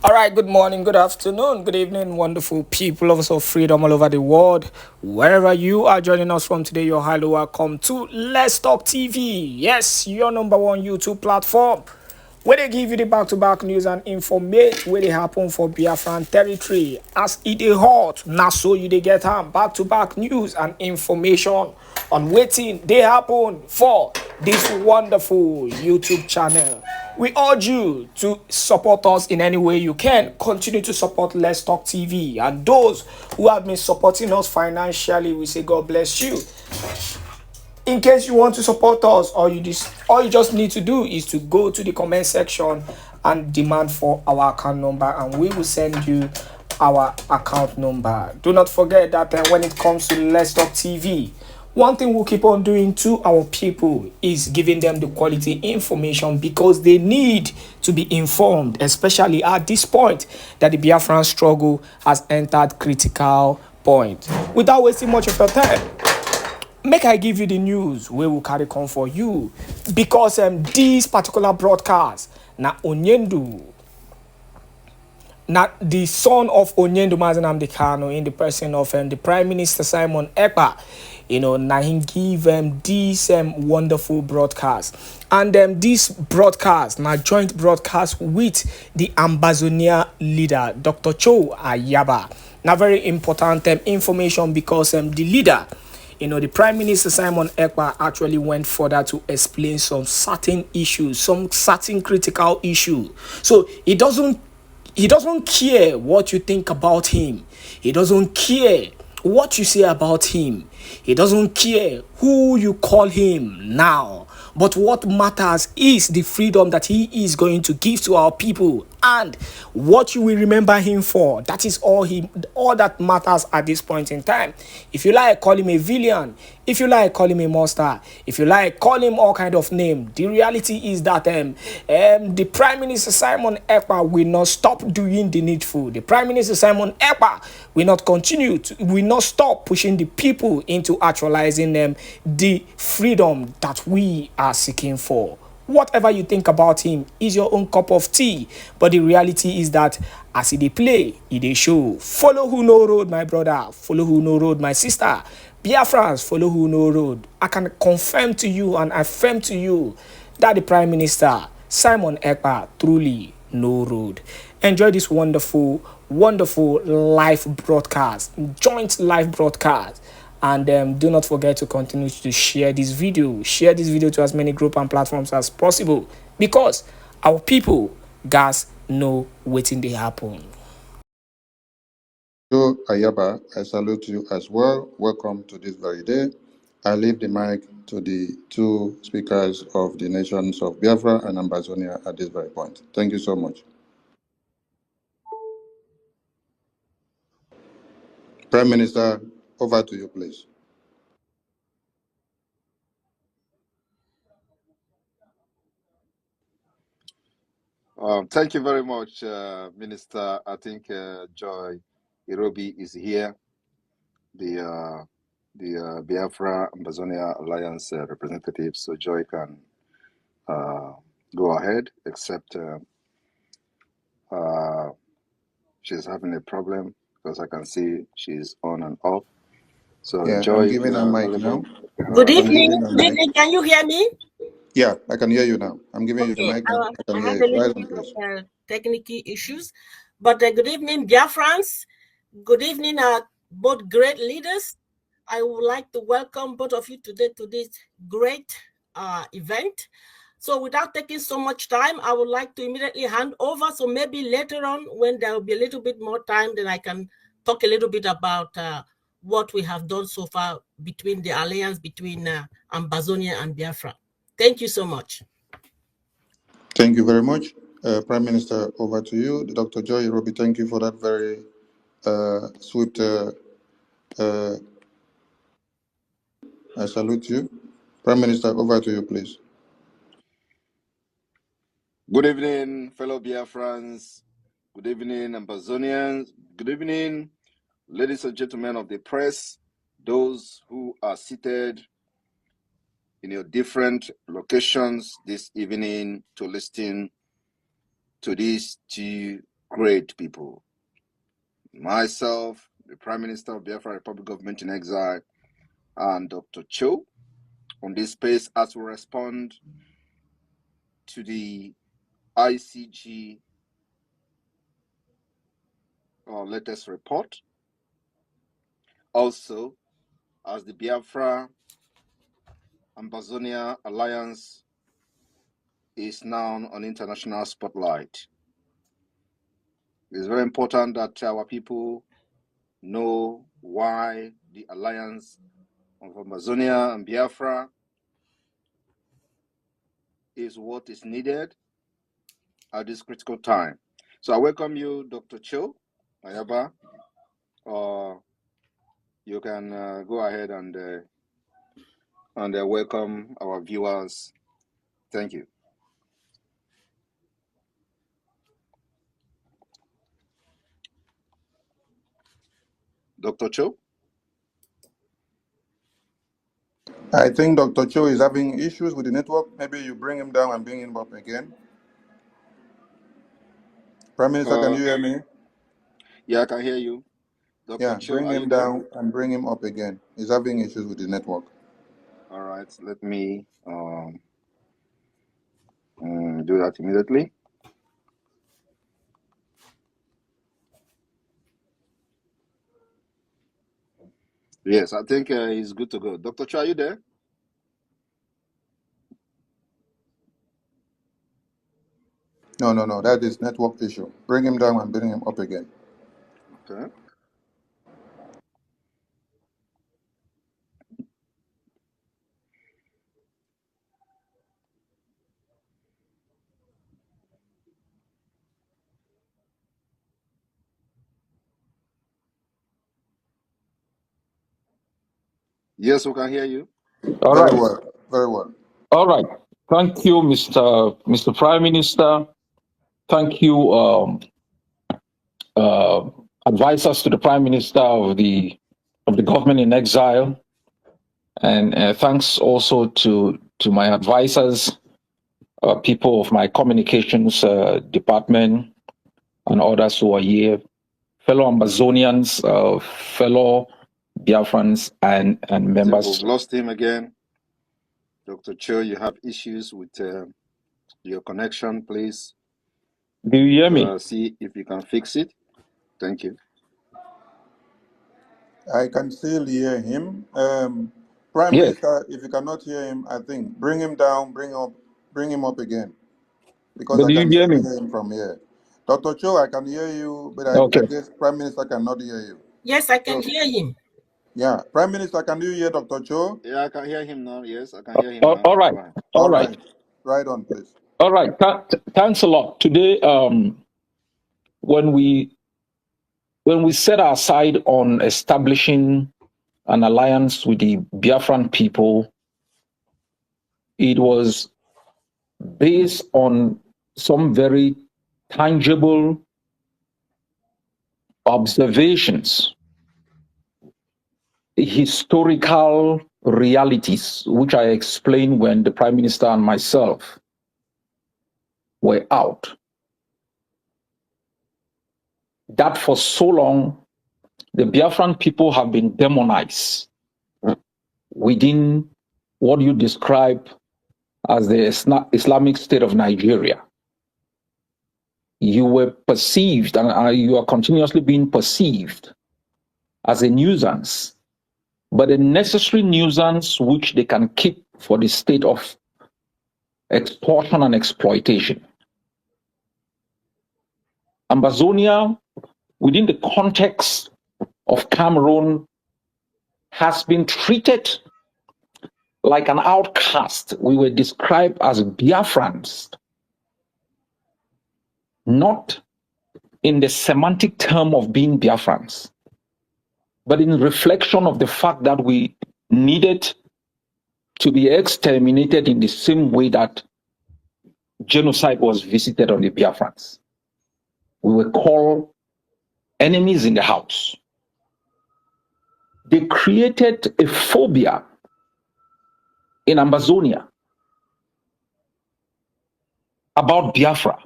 All right, good morning, good afternoon, good evening, wonderful people of freedom all over the world. Wherever you are joining us from today, you're highly welcome to Let's Talk TV. Yes, your number one YouTube platform where they give you the back-to-back news and information where they happen for Biafran territory. As it is hot, now so you they get back-to-back news and information on waiting they happen for this wonderful YouTube channel. We urge you to support us in any way you can. Continue to support Let's Talk TV. And those who have been supporting us financially, we say God bless you. In case you want to support us, all you just need to do is to go to the comment section and demand for our account number, and we will send you our account number. Do not forget that when it comes to Let's Talk TV, one thing we'll keep on doing to our people is giving them the quality information, because they need to be informed, especially at this point that the Biafran struggle has entered critical point. Without wasting much of your time, make I give you the news wey will carry come for you, because this particular broadcast na Onyendu, na the son of Onyendu Mazi Kanu, in the person of the Prime Minister Simon Ekpa, na him give this wonderful broadcast. And this broadcast na joint broadcast with the Ambazonia leader Dr. CHO AYABA. Na very important information, because the leader, the Prime Minister Simon Ekpa, actually went further to explain some certain issues, some certain critical issue. So he doesn't care what you think about him. He doesn't care what you say about him. He doesn't care who you call him now. But what matters is the freedom that he is going to give to our people, and what you will remember him for. That is all that matters at this point in time. If you like, call him a villain. If you like, call him a monster. If you like, call him all kind of name. The reality is that the Prime Minister Simon Ekpa will not stop doing the needful. The Prime Minister Simon Ekpa will not stop pushing the people into actualizing the freedom that we are seeking for. Whatever you think about him is your own cup of tea. But the reality is that as he play, he show. Follow who no road, my brother. Follow who no road, my sister. Biafrans, follow who no road. I can confirm to you and affirm to you that the Prime Minister, Simon Ekpa, truly no road. Enjoy this wonderful, wonderful live broadcast, joint live broadcast. And do not forget to continue to share this video. Share this video to as many groups and platforms as possible, because our people guys know waiting they happen. So, AYABA, I salute you as well. Welcome to this very day. I leave the mic to the two speakers of the nations of Biafra and Ambazonia at this very point. Thank you so much. Prime Minister, over to you, please. Thank you very much, Minister. I think Joy Irobi is here, the Biafra Ambazonia Alliance representative. So Joy can go ahead, except she's having a problem, because I can see she's on and off. So Yeah, Joy, I'm if giving you her are mic now. available. Good I'm evening. giving her Good mic. evening. Can you hear me? Yeah, I can hear you now. I'm giving you the Okay. mic now. I I can hear have a you. Go little ahead, bit please. of technical issues, but good evening, dear friends. Good evening, both great leaders. I would like to welcome both of you today to this great event. So without taking so much time, I would like to immediately hand over. So maybe later on, when there will be a little bit more time, then I can talk a little bit about what we have done so far between the alliance between Ambazonia and Biafra. Thank you so much. Thank you very much. Prime Minister, over to you. Dr. Joy Irobi, thank you for that very swift. I salute you. Prime Minister, over to you, please. Good evening, fellow Biafrans. Good evening, Ambazonians. Good evening, ladies and gentlemen of the press, those who are seated in your different locations this evening to listen to this great people. Myself, the Prime Minister of Biafra Republic Government in Exile, and Dr. CHO on this space as we respond to the ICG latest report. Also, as the Biafra Ambazonia Alliance is now on international spotlight. It's very important that our people know why the alliance of Amazonia and Biafra is what is needed at this critical time. So I welcome you, Dr. CHO, AYABA. You can go ahead and welcome our viewers. Thank you. Dr. CHO? I think Dr. Cho is having issues with the network. Maybe you bring him down and bring him up again. Prime Minister, can you hear me? Yeah, I can hear you. Dr. CHO, Bring are you him there? down and bring him up again. He's having issues with the network. All right, let me do that immediately. Yes, I think he's good to go. Dr. CHO, are you there? No, that is network issue. Bring him down and bring him up again. Okay. Yes, we can hear you. All Very right. well, very well. All right. Thank you, Mr. Prime Minister. Thank you, advisors to the Prime Minister of the government in exile, and thanks also to my advisors, people of my communications department, and others who are here, fellow Amazonians, fellow Biafrans, and I think members. we've lost him again. Dr. CHO, you have issues with your connection, please. Do you hear me? See if you can fix it. Thank you. I can still hear him. Prime Yes. Minister, if you cannot hear him, I think bring him down, bring him up again, because But I do you can hear me? hear him from here. Dr. Cho, I can hear you, but Okay. I guess Prime Minister cannot hear you. Yes, I can So, hear him. yeah, Prime Minister, can you hear Dr. Cho? Yeah, I can hear him now. Yes, I can hear him now. All right. Go ahead. All All right. right, right on, please. All right. Thanks a lot. Today, when we set our side on establishing an alliance with the Biafran people, it was based on some very tangible observations, historical realities, which I explained when the Prime Minister and myself were out. That for so long, the Biafran people have been demonized within what you describe as the Islamic State of Nigeria. You were perceived, and you are continuously being perceived as a nuisance, but a necessary nuisance which they can keep for the state of extortion and exploitation. Ambazonia, within the context of Cameroon, has been treated like an outcast. We were described as Biafrans, not in the semantic term of being Biafrans, but in reflection of the fact that we needed to be exterminated in the same way that genocide was visited on the Biafrans. We were called enemies in the house. They created a phobia in Amazonia about Biafra.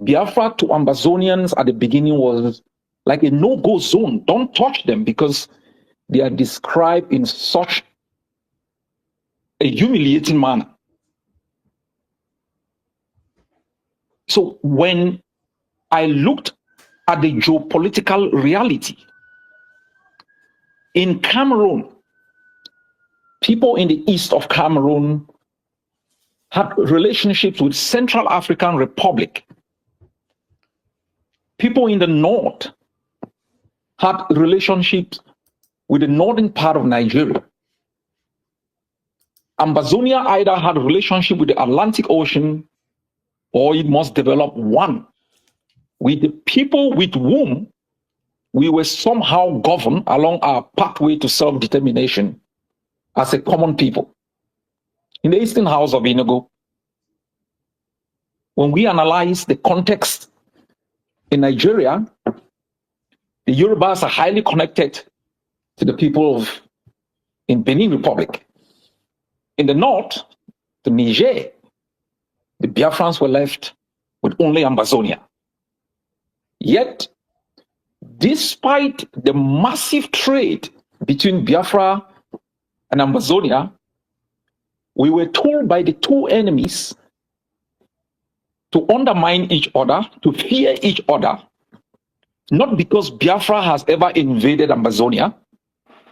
Biafra to Ambazonians at the beginning was like a no-go zone. Don't touch them because they are described in such a humiliating manner. So when I looked at the geopolitical reality in Cameroon, people in the east of Cameroon had relationships with Central African Republic. People in the north had relationships with the northern part of Nigeria. Ambazonia either had a relationship with the Atlantic Ocean or it must develop one with the people with whom we were somehow governed along our pathway to self-determination as a common people. In the Eastern House of Enugu, when we analyze the context in Nigeria, the Yorubas are highly connected to the people of in Benin Republic. In the north, the Niger, the Biafrans were left with only Ambazonia. Yet, despite the massive trade between Biafra and Ambazonia, we were told by the two enemies to undermine each other, to fear each other, not because Biafra has ever invaded Ambazonia,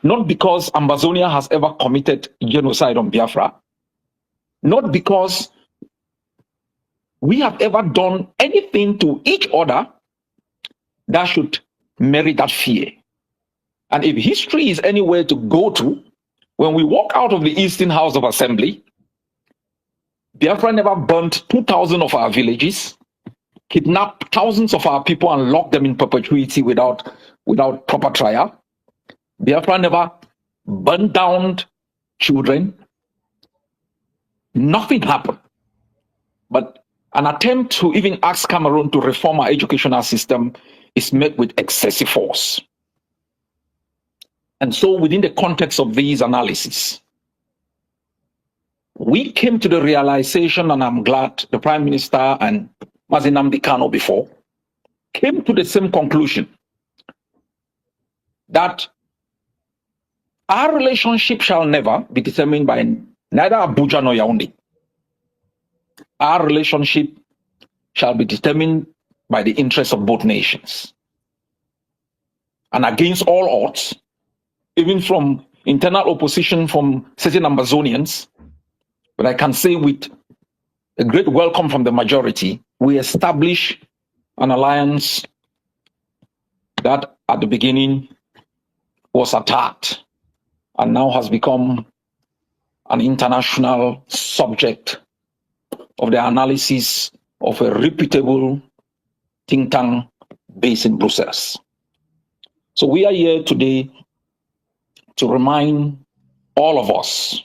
not because Ambazonia has ever committed genocide on Biafra, not because we have ever done anything to each other that should merit that fear. And if history is anywhere to go to, when we walk out of the Eastern House of Assembly, Biafra never burnt 2,000 of our villages, kidnapped thousands of our people and locked them in perpetuity without proper trial. Biafra never burned down children. Nothing happened. But an attempt to even ask Cameroon to reform our educational system is met with excessive force. And so within the context of these analyses, we came to the realization, and I'm glad the Prime Minister and Mazi Nnamdi Kanu before came to the same conclusion, that our relationship shall never be determined by neither Abuja nor Yaoundé. Our relationship shall be determined by the interests of both nations. And against all odds, even from internal opposition from certain Ambazonians, but I can say with a great welcome from the majority, we establish an alliance that at the beginning was attacked and now has become an international subject of the analysis of a reputable think tank based in Brussels. So we are here today to remind all of us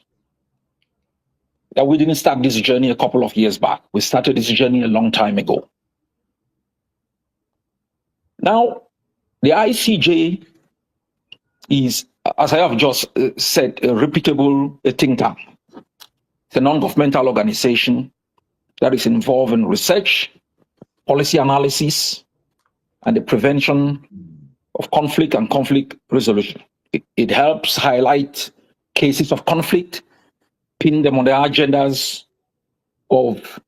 that we didn't start this journey a couple of years back. We started this journey a long time ago. Now, the ICJ is, as I have just said, a reputable think tank. It's a non-governmental organization that is involved in research, policy analysis, and the prevention of conflict and conflict resolution. It helps highlight cases of conflict, pin them on the agendas of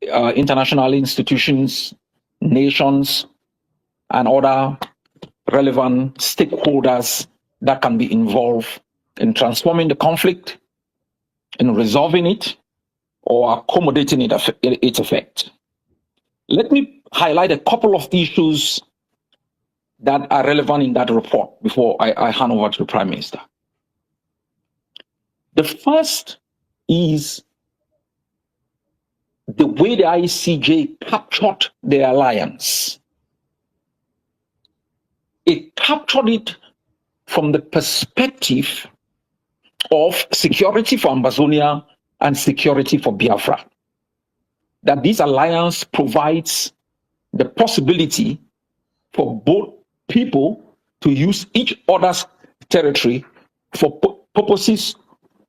international institutions, nations, and other relevant stakeholders that can be involved in transforming the conflict, in resolving it, or accommodating its effect. Let me highlight a couple of issues that are relevant in that report before I hand over to the Prime Minister. The first is the way the ICJ captured the alliance. It captured it from the perspective of security for Ambazonia and security for Biafra. That this alliance provides the possibility for both people to use each other's territory for purposes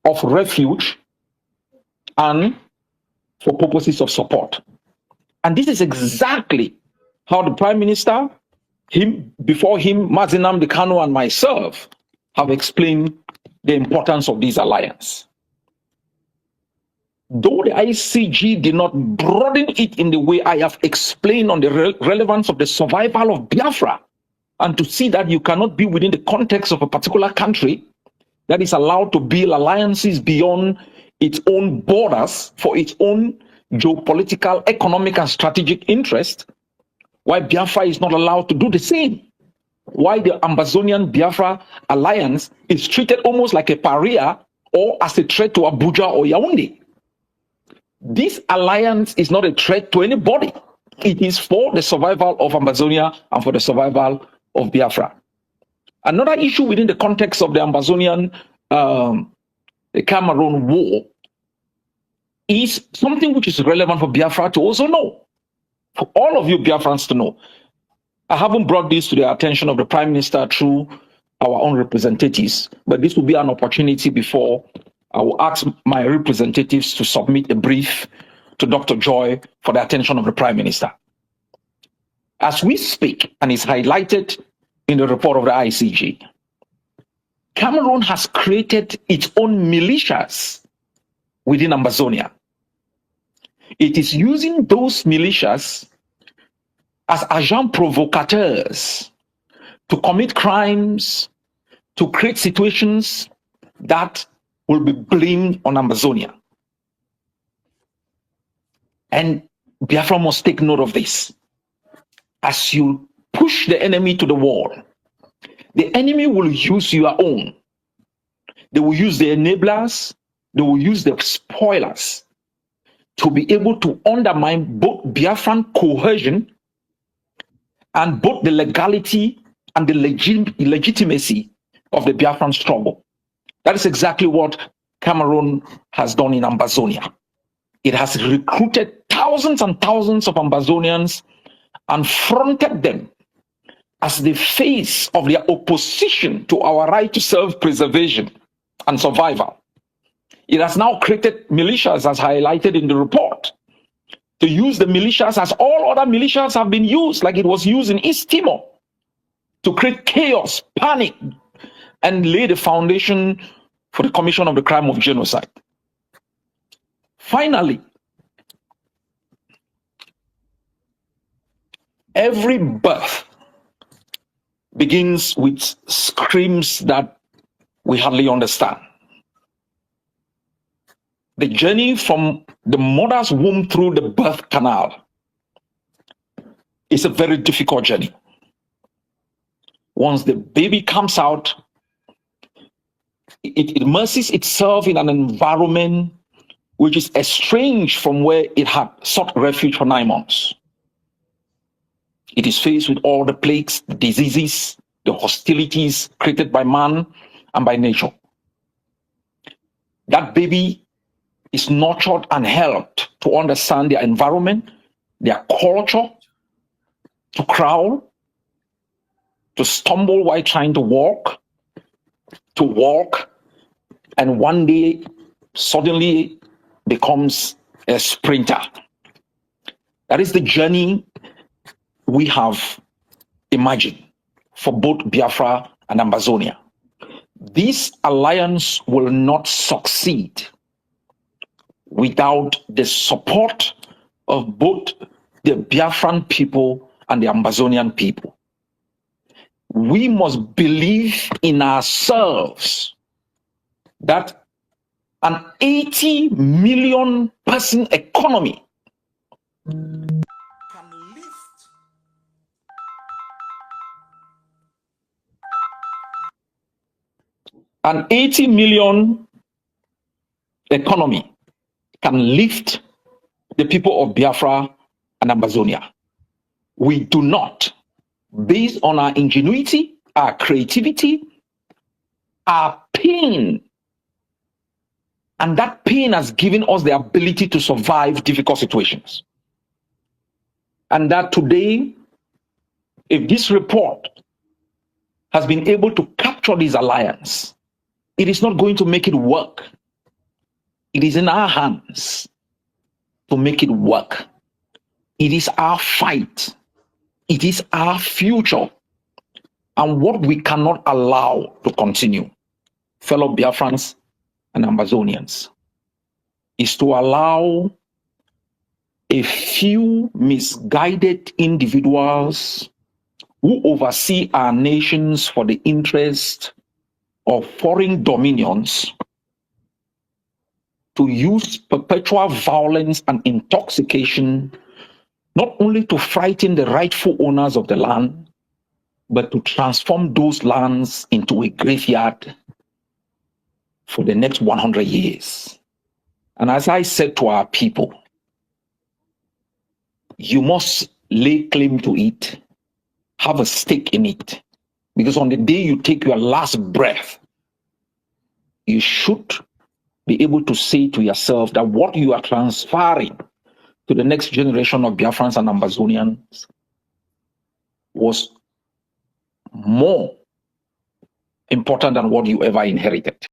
of refuge and for purposes of support. And this is exactly how the Prime Minister, before him, Mazinam Dekano, and myself have explained the importance of this alliance. Though the ICG did not broaden it in the way I have explained on the relevance of the survival of Biafra, and to see that you cannot be within the context of a particular country that is allowed to build alliances beyond its own borders for its own geopolitical, economic, and strategic interest, why Biafra is not allowed to do the same. Why the Ambazonian Biafra alliance is treated almost like a pariah or as a threat to Abuja or Yaoundé. This alliance is not a threat to anybody. It is for the survival of Ambazonia and for the survival of Biafra. Another issue within the context of the Ambazonian, the Cameroon war, is something which is relevant for Biafra to also know, for all of you Biafrans to know. I haven't brought this to the attention of the Prime Minister through our own representatives, but this will be an opportunity before I will ask my representatives to submit a brief to Dr. Joy for the attention of the Prime Minister. As we speak, and is highlighted in the report of the ICG, Cameroon has created its own militias within Ambazonia. It is using those militias as agents provocateurs to commit crimes, to create situations that will be blamed on Ambazonia. And Biafra must take note of this. As you push the enemy to the wall, the enemy will use your own. They will use the enablers, they will use the spoilers to be able to undermine both Biafran cohesion and both the legality and the legitimacy of the Biafran struggle. That is exactly what Cameroon has done in Ambazonia. It has recruited thousands and thousands of Ambazonians and fronted them as the face of their opposition to our right to self-preservation and survival. It has now created militias, as highlighted in the report, to use the militias as all other militias have been used, like it was used in East Timor, to create chaos, panic, and lay the foundation for the commission of the crime of genocide. Finally, every birth begins with screams that we hardly understand. The journey from the mother's womb through the birth canal is a very difficult journey. Once the baby comes out, it immerses itself in an environment which is estranged from where it had sought refuge for 9 months. It is faced with all the plagues, the diseases, the hostilities created by man and by nature. That baby is nurtured and helped to understand their environment, their culture, to crawl, to stumble while trying to walk, and one day suddenly becomes a sprinter. That is the journey we have imagined for both Biafra and Ambazonia. This alliance will not succeed without the support of both the Biafran people and the Ambazonian people. We must believe in ourselves that an 80 million person economy can lift an 80 million economy can lift the people of Biafra and Ambazonia. We do not, based on our ingenuity, our creativity, our pain, and that pain has given us the ability to survive difficult situations. And that today, if this report has been able to capture this alliance, it is not going to make it work. It is in our hands to make it work. It is our fight. It is our future. And what we cannot allow to continue, fellow Biafrans and Amazonians, is to allow a few misguided individuals who oversee our nations for the interest of foreign dominions to use perpetual violence and intoxication not only to frighten the rightful owners of the land, but to transform those lands into a graveyard for the next 100 years. And as I said to our people, you must lay claim to it, have a stake in it, because on the day you take your last breath, you should be able to say to yourself that what you are transferring to the next generation of Biafrans and Amazonians was more important than what you ever inherited.